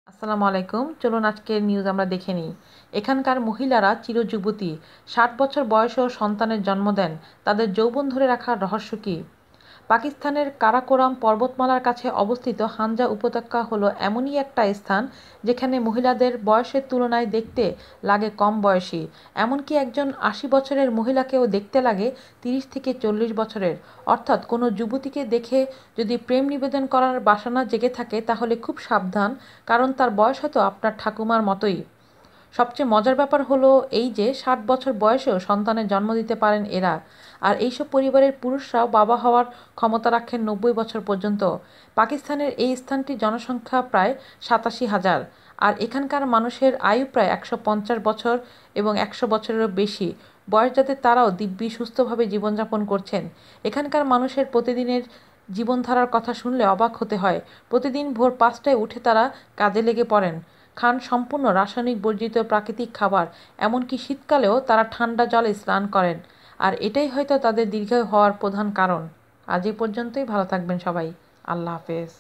আসসালামু আলাইকুম। চলুন আজকের নিউজ আমরা দেখে নিই। এখানকার মহিলারা চিরযুবতী, 60 বছর বয়সেও সন্তানের জন্ম দেন। তাদের যৌবন ধরে রাখার রহস্য কী? পাকিস্তানের কারাকোরাম পর্বতমালার কাছে অবস্থিত হানজা উপত্যকা হলো এমনই একটা স্থান যেখানে মহিলাদের বয়সের তুলনায় দেখতে লাগে কম বয়সী। এমনকি একজন 80 বছরের মহিলাকেও দেখতে লাগে 30 থেকে 40 বছরের। অর্থাৎ কোনো যুবতীকে দেখে যদি প্রেম নিবেদন করার বাসনা জেগে থাকে তাহলে খুব সাবধান, কারণ তার বয়স হয়তো আপনার ঠাকুমার মতোই। সবচেয়ে মজার ব্যাপার হলো এই যে 60 বছর বয়সেও সন্তানের জন্ম দিতে পারেন এরা। আর এইসব পরিবারের পুরুষরাও বাবা হওয়ার ক্ষমতা রাখেন 90 বছর পর্যন্ত। পাকিস্তানের এই স্থানটির জনসংখ্যা প্রায় 87,000। আর এখানকার মানুষের আয়ু প্রায় 150 বছর এবং 100 বছরেরও বেশি বয়স, যাতে তারাও দিব্যি সুস্থভাবে জীবনযাপন করছেন। এখানকার মানুষের প্রতিদিনের জীবনধারার কথা শুনলে অবাক হতে হয়। প্রতিদিন ভোর 5টায় উঠে তারা কাজে লেগে পড়েন, খান সম্পূর্ণ রাসায়নিক বর্জিত প্রাকৃতিক খাবার, এমনকি শীতকালেও তারা ঠান্ডা জলে স্নান করেন। আর এটাই হয়তো তাদের দীর্ঘায়ু হওয়ার প্রধান কারণ। আজ এ পর্যন্তই। ভালো থাকবেন সবাই। আল্লাহ হাফেজ।